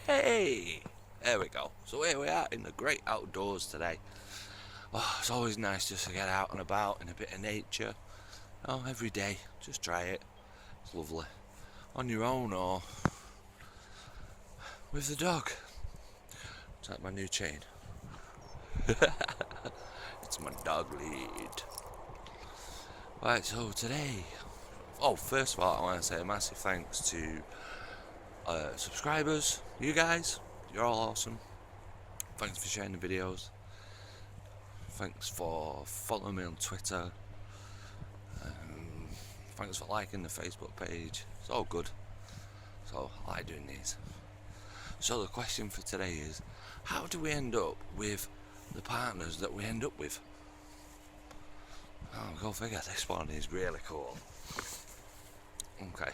Hey! There we go. So here we are in the great outdoors today. Oh, it's always nice just to get out and about in a bit of nature. Oh, every day. Just try it. It's lovely. On your own or with the dog. Is that my new chain? It's my dog lead. Right, so today... Oh, first of all, I want to say a massive thanks to subscribers. You guys, you're all awesome. Thanks for sharing the videos. Thanks for following me on Twitter. Thanks for liking the Facebook page. It's all good. So I like doing these. So the question for today is, how do we end up with the partners that we end up with? Oh, go figure, this one is really cool. Okay.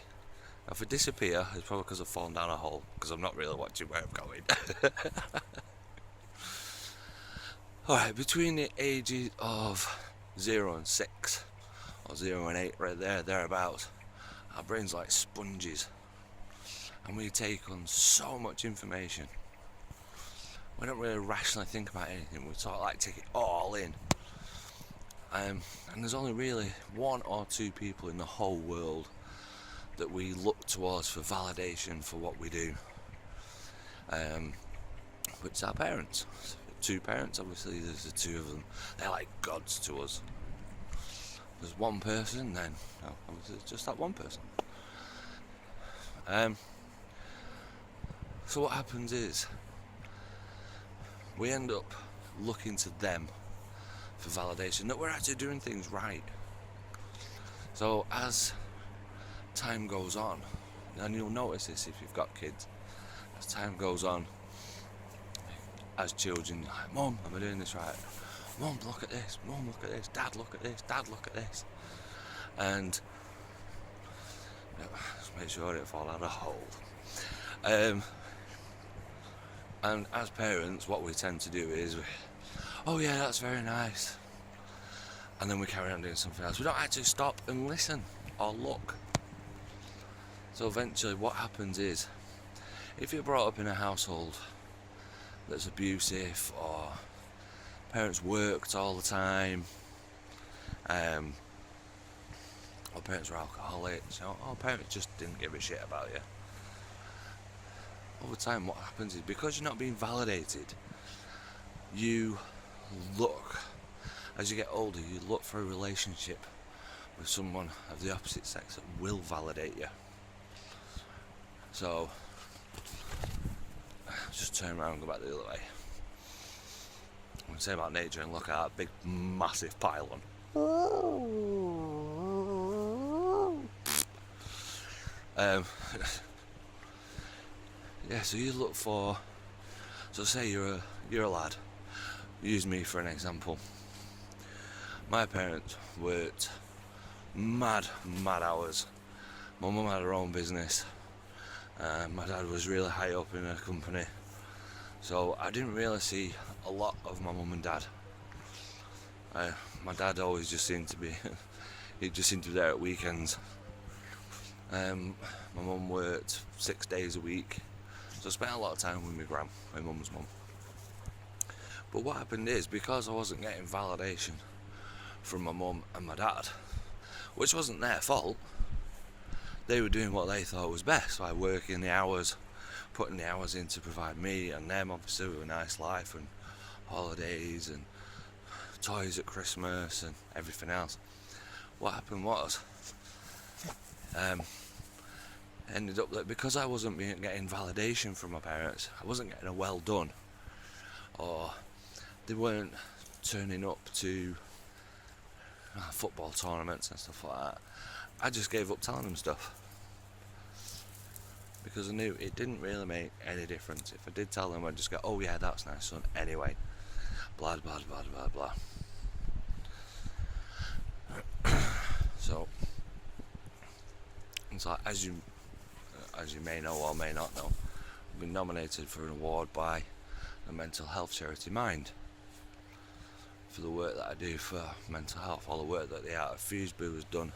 Now if I disappear, it's probably because I've fallen down a hole, because I'm not really watching where I'm going. Alright, between the ages of 0 and 6, or 0 and 8, right there, thereabouts, our brain's like sponges. And we take on so much information. We don't really rationally think about anything, we sort of like take it all in. And there's only really 1 or 2 people in the whole world that we look towards for validation for what we do, which is our parents. 2 parents, obviously there's the 2 of them. They're like gods to us. There's 1 person, then no, obviously it's just that 1 person. So what happens is we end up looking to them for validation that we're actually doing things right. So as time goes on, and you'll notice this if you've got kids, as time goes on, as children, you're like, Mum, am I doing this right? Mum, look at this. Mum, look at this. Dad, look at this. Dad, look at this. And just make sure I don't fall out of a hole. And as parents, what we tend to do is, oh yeah, that's very nice, and then we carry on doing something else. We don't actually stop and listen or look. So eventually what happens is, if you're brought up in a household that's abusive, or parents worked all the time, or parents were alcoholics, or parents just didn't give a shit about you, over time what happens is, because you're not being validated, you look, as you get older, you look for a relationship with someone of the opposite sex that will validate you. So just turn around and go back the other way. I'm say about nature and look at that big massive pylon. Yeah, so you look for, so say you're a lad, use me for an example. My parents worked mad hours. My mum had her own business. My dad was really high up in a company, so I didn't really see a lot of my mum and dad. My dad always just seemed to be he just seemed to be there at weekends. My mum worked 6 days a week, so I spent a lot of time with my mum's mum. But what happened is, because I wasn't getting validation from my mum and my dad, which wasn't their fault, they were doing what they thought was best by working the hours, putting the hours in to provide me and them obviously with a nice life and holidays and toys at Christmas and everything else. What happened was, ended up that because I wasn't getting validation from my parents, I wasn't getting a well done, or they weren't turning up to football tournaments and stuff like that, I just gave up telling them stuff, because I knew it didn't really make any difference. If I did tell them, I'd just go, oh yeah, that's nice, son, anyway, blah blah blah blah blah. So it's like, as you may know or may not know, I've been nominated for an award by the mental health charity Mind for the work that I do for mental health, all the work that the art of Fuseboo has done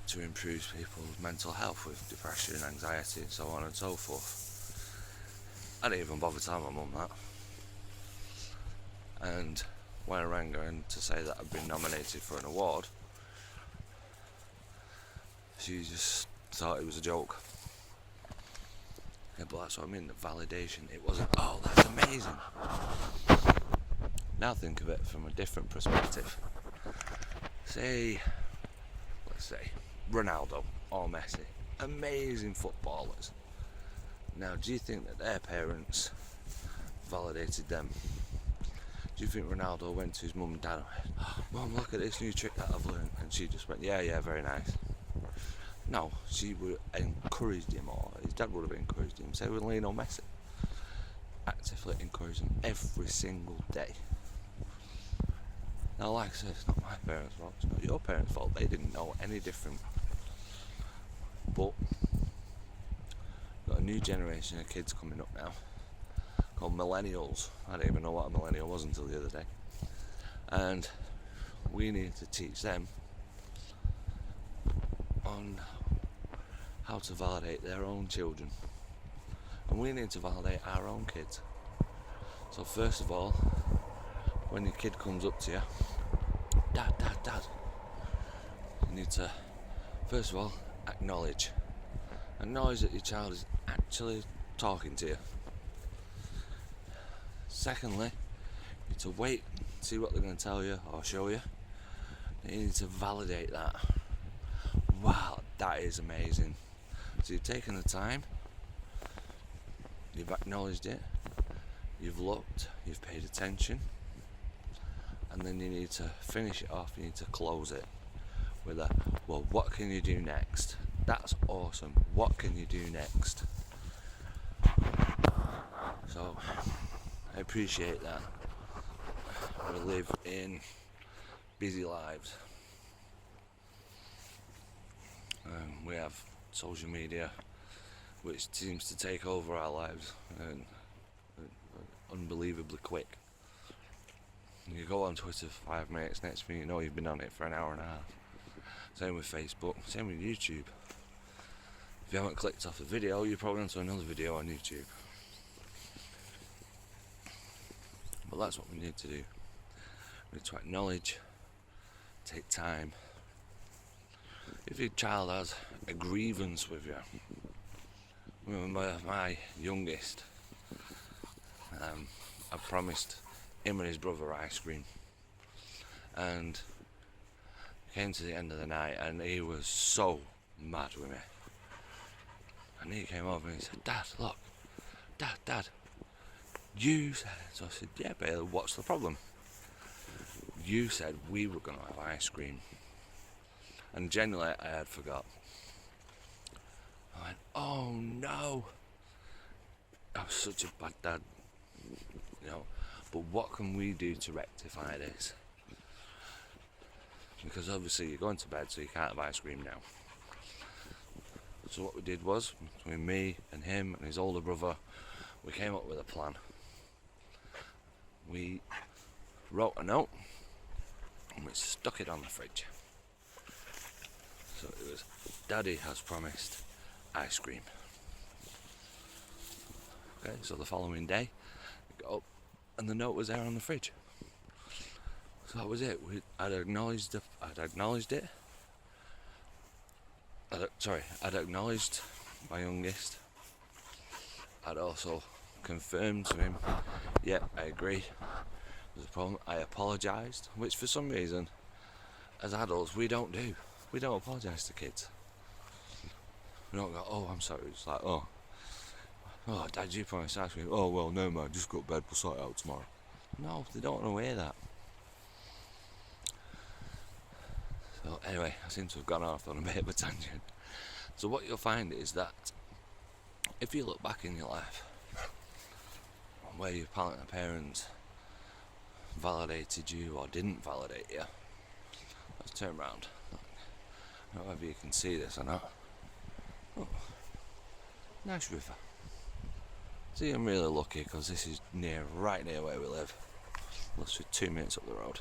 to improve people's mental health with depression, anxiety and so on and so forth. I didn't even bother telling my mum that. And when I rang her in to say that I'd been nominated for an award, she just thought it was a joke. Yeah, but that's what I mean, the validation. It wasn't, oh, that's amazing. Now think of it from a different perspective. Let's say, Ronaldo or Messi. Amazing footballers. Now, do you think that their parents validated them? Do you think Ronaldo went to his mum and dad and went, oh, Mum, look at this new trick that I've learned? And she just went, yeah, very nice. No, she would have encouraged him, or his dad would have encouraged him. Say with Lionel Messi. Actively encourage him every single day. Now, like I said, it's not my parents' fault, it's not your parents' fault. They didn't know any different. But got a new generation of kids coming up now called millennials. I didn't even know what a millennial was until the other day. And we need to teach them on how to validate their own children. And we need to validate our own kids. So first of all, when your kid comes up to you, Dad, you need to, first of all, acknowledge that your child is actually talking to you. Secondly, you need to wait, see what they're going to tell you or show you. You need to validate that. Wow, that is amazing. So you've taken the time, you've acknowledged it, you've looked, you've paid attention, and then you need to finish it off, you need to close it with a, well, what can you do next? That's awesome. What can you do next? So, I appreciate that. We live in busy lives. We have social media, which seems to take over our lives and unbelievably quick. You go on Twitter for 5 minutes, next thing you know you've been on it for an hour and a half. Same with Facebook, same with YouTube. If you haven't clicked off a video, you're probably onto another video on YouTube. But that's what we need to do. We need to acknowledge, take time. If your child has a grievance with you, I remember my youngest, I promised him and his brother ice cream, and it came to the end of the night and he was so mad with me, and he came over and he said, Dad, look, Dad, you said, so I said, yeah, Bailey, what's the problem? You said we were going to have ice cream. And genuinely I had forgot. I went, oh no, I was such a bad dad, you know. But what can we do to rectify this? Because obviously you're going to bed, so you can't have ice cream now. So what we did was, between me and him and his older brother, we came up with a plan. We wrote a note and we stuck it on the fridge. So it was, Daddy has promised ice cream. Okay, so the following day, we got up and the note was there on the fridge. So that was it. I'd acknowledged it. I'd acknowledged my youngest. I'd also confirmed to him, yeah, I agree, there's a problem. I apologised, which for some reason, as adults, we don't do. We don't apologise to kids. We don't go, oh, I'm sorry. It's like, oh, Dad, you promised ice cream. Oh, well, no, man, just go to bed, we'll sort it out tomorrow. No, they don't want to hear that. So anyway, I seem to have gone off on a bit of a tangent. So what you'll find is that if you look back in your life, where your parents validated you or didn't validate you, let's turn around. I don't know whether you can see this or not. Oh, nice river. See, I'm really lucky because this is right near where we live. Literally 2 minutes up the road.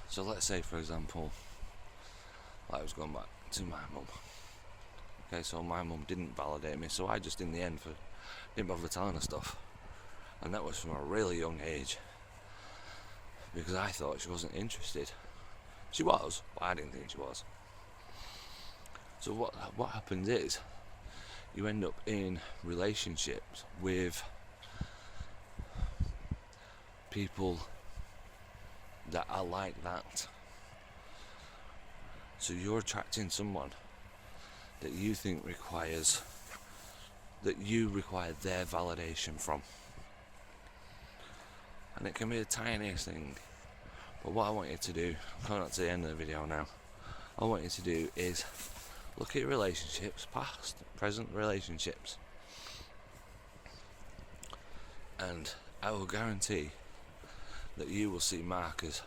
So let's say, for example, I was going back to my mum. Okay, so my mum didn't validate me, so I just in the end didn't bother telling her stuff. And that was from a really young age, because I thought she wasn't interested. She was, but I didn't think she was. So what happens is, you end up in relationships with people that are like that. So you're attracting someone that you think you require their validation from. And it can be the tiniest thing. But what I want you to do, I'm coming up to the end of the video now, what I want you to do is look at your relationships, past, present relationships, and I will guarantee that you will see markers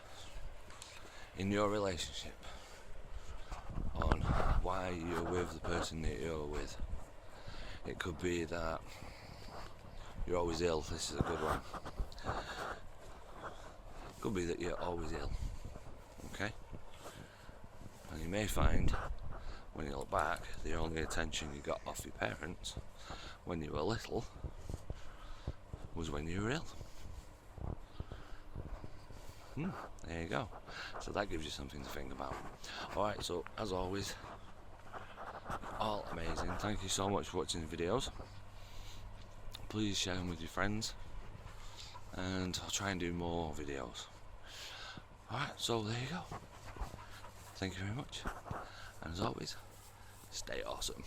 in your relationship on why you're with the person that you're with. It could be that you're always ill. This is a good one. It could be that you're always ill. Okay? And you may find, when you look back, the only attention you got off your parents when you were little was when you were ill. There you go. So that gives you something to think about. Alright, so as always, all amazing. Thank you so much for watching the videos. Please share them with your friends, and I'll try and do more videos. Alright, so there you go. Thank you very much. And as always, stay awesome.